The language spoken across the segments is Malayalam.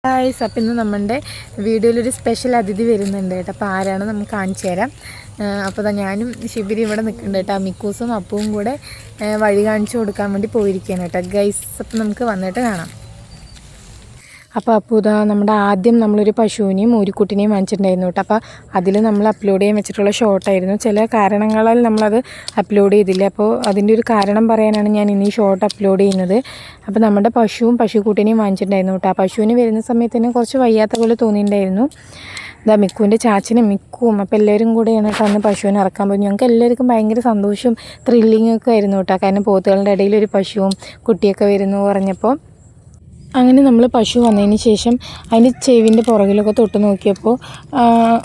ഗായ്സ്, അപ്പം ഇന്ന് നമ്മുടെ വീഡിയോയിലൊരു സ്പെഷ്യൽ അതിഥി വരുന്നുണ്ട് കേട്ടോ. അപ്പോൾ ആരാണ് നമുക്ക് കാണിച്ചു തരാം. അപ്പോൾ ഞാനും ശിബിരി ഇവിടെ നിൽക്കുന്നുണ്ട് കേട്ടോ. മിക്കൂസും അപ്പവും കൂടെ വഴി കാണിച്ചു കൊടുക്കാൻ വേണ്ടി പോയിരിക്കുകയാണ് കേട്ടോ ഗൈസ്. അപ്പം നമുക്ക് വന്നിട്ട് കാണാം. അപ്പോൾ ഇതാ നമ്മുടെ ആദ്യം നമ്മളൊരു പശുവിനെയും മൂരിക്കുട്ടിനെയും വാങ്ങിച്ചിട്ടുണ്ടായിരുന്നു കേട്ടോ. അപ്പോൾ അതിൽ നമ്മൾ അപ്ലോഡ് ചെയ്യാൻ വെച്ചിട്ടുള്ള ഷോർട്ടായിരുന്നു. ചില കാരണങ്ങളാൽ നമ്മളത് അപ്ലോഡ് ചെയ്തില്ല. അപ്പോൾ അതിൻ്റെ ഒരു കാരണം പറയാനാണ് ഞാൻ ഇനി ഷോർട്ട് അപ്ലോഡ് ചെയ്യുന്നത്. അപ്പോൾ നമ്മുടെ പശുവും പശുക്കുട്ടിനെയും വാങ്ങിച്ചിട്ടുണ്ടായിരുന്നു കേട്ടോ. ആ പശുവിന് വരുന്ന സമയത്ത് തന്നെ കുറച്ച് വയ്യാത്ത പോലെ തോന്നിയിട്ടുണ്ടായിരുന്നു. ഇതാ മിക്കുവിൻ്റെ ചാച്ചനും മിക്കുവും അപ്പോൾ എല്ലാവരും കൂടെയാണ് കേട്ടോ അന്ന് പശുവിനെ ഇറക്കാൻ പോയി. ഞങ്ങൾക്ക് എല്ലാവർക്കും ഭയങ്കര സന്തോഷവും ത്രില്ലിങ്ങും ഒക്കെ ആയിരുന്നു കേട്ടോ. കാരണം പോത്തുകളുടെ ഇടയിൽ ഒരു പശുവും കുട്ടിയൊക്കെ വരുന്നു പറഞ്ഞപ്പോൾ അങ്ങനെ നമ്മൾ പശു വന്നതിന് ശേഷം അതിൻ്റെ ചെവിൻ്റെ പുറകിലൊക്കെ തൊട്ട് നോക്കിയപ്പോൾ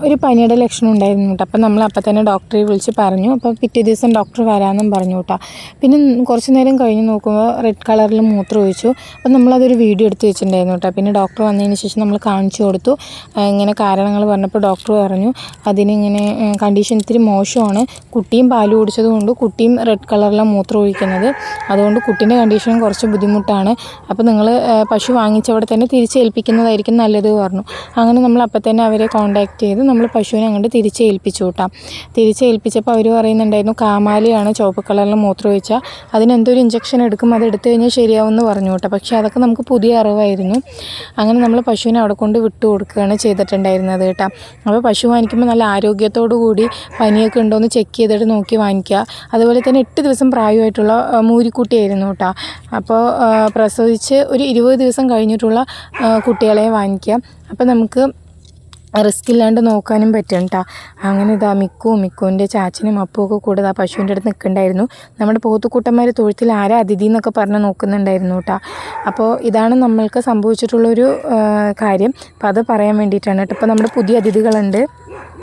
ഒരു പനിയുടെ ലക്ഷണം ഉണ്ടായിരുന്നു കേട്ടോ. അപ്പം നമ്മൾ അപ്പം തന്നെ ഡോക്ടറെ വിളിച്ച് പറഞ്ഞു. അപ്പോൾ പിറ്റേ ദിവസം ഡോക്ടർ വരാമെന്നും പറഞ്ഞു കേട്ടോ. പിന്നെ കുറച്ച് നേരം കഴിഞ്ഞ് നോക്കുമ്പോൾ റെഡ് കളറിൽ മൂത്രം ഒഴിച്ചു. അപ്പം നമ്മളതൊരു വീഡിയോ എടുത്ത് വെച്ചിട്ടുണ്ടായിരുന്നു കേട്ടോ. പിന്നെ ഡോക്ടർ വന്നതിന് ശേഷം നമ്മൾ കാണിച്ചു കൊടുത്തു. ഇങ്ങനെ കാരണങ്ങൾ പറഞ്ഞപ്പോൾ ഡോക്ടർ പറഞ്ഞു അതിനിങ്ങനെ കണ്ടീഷൻ ഇത്തിരി മോശമാണ്. കുട്ടിയും പാല് കുടിച്ചതുകൊണ്ട് കുട്ടിയും റെഡ് കളറിലാണ് മൂത്രം ഒഴിക്കുന്നത്. അതുകൊണ്ട് കുട്ടീൻ്റെ കണ്ടീഷൻ കുറച്ച് ബുദ്ധിമുട്ടാണ്. അപ്പോൾ നിങ്ങൾ പശു വാങ്ങിച്ചവിടെ തന്നെ തിരിച്ചേൽപ്പിക്കുന്നതായിരിക്കും നല്ലത് പറഞ്ഞു. അങ്ങനെ നമ്മൾ അപ്പം തന്നെ അവരെ കോൺടാക്റ്റ് ചെയ്ത് നമ്മൾ പശുവിനെ അങ്ങോട്ട് തിരിച്ചേൽപ്പിച്ചു കൂട്ടാം. തിരിച്ചേൽപ്പിച്ചപ്പോൾ അവർ പറയുന്നുണ്ടായിരുന്നു കാമാലിയാണ് ചുവപ്പ് കളറിൽ മൂത്രം ഒഴിച്ചാൽ അതിനെന്തൊരു ഇഞ്ചക്ഷൻ എടുക്കും, അത് എടുത്തു കഴിഞ്ഞാൽ ശരിയാവുമെന്ന് പറഞ്ഞു കേട്ടോ. പക്ഷേ അതൊക്കെ നമുക്ക് പുതിയ അറിവായിരുന്നു. അങ്ങനെ നമ്മൾ പശുവിനെ അവിടെ കൊണ്ട് വിട്ടു കൊടുക്കുകയാണ് ചെയ്തിട്ടുണ്ടായിരുന്നത് കേട്ടോ. അപ്പോൾ പശു വാങ്ങിക്കുമ്പോൾ നല്ല ആരോഗ്യത്തോടു കൂടി പനിയൊക്കെ ഉണ്ടോ എന്ന് ചെക്ക് ചെയ്തിട്ട് നോക്കി വാങ്ങിക്കുക. അതുപോലെ തന്നെ 8 ദിവസം പ്രായമായിട്ടുള്ള മൂരിക്കുട്ടിയായിരുന്നു കേട്ടോ. അപ്പോൾ പ്രസവിച്ച് ഒരു 20 ദിവസം കഴിഞ്ഞിട്ടുള്ള കുട്ടികളെ വാങ്ങിക്കാം. അപ്പോൾ നമുക്ക് റിസ്ക് ഇല്ലാണ്ട് നോക്കാനും പറ്റും കേട്ടോ. അങ്ങനെ ഇതാ മിക്കുവിൻ്റെ ചാച്ചനും അപ്പവും ഒക്കെ കൂടെ ആ പശുവിൻ്റെ അടുത്ത് നിൽക്കുന്നുണ്ടായിരുന്നു. നമ്മുടെ പോത്തുക്കുട്ടന്മാർ തൊഴുത്തിൽ ആരാ അതിഥി എന്നൊക്കെ പറഞ്ഞ് നോക്കുന്നുണ്ടായിരുന്നു കേട്ടോ. അപ്പോൾ ഇതാണ് നമ്മൾക്ക് സംഭവിച്ചിട്ടുള്ളൊരു കാര്യം. അപ്പോൾ അത് പറയാൻ വേണ്ടിയിട്ടാണ് കേട്ടോ. ഇപ്പോൾ നമ്മുടെ പുതിയ അതിഥികളുണ്ട്.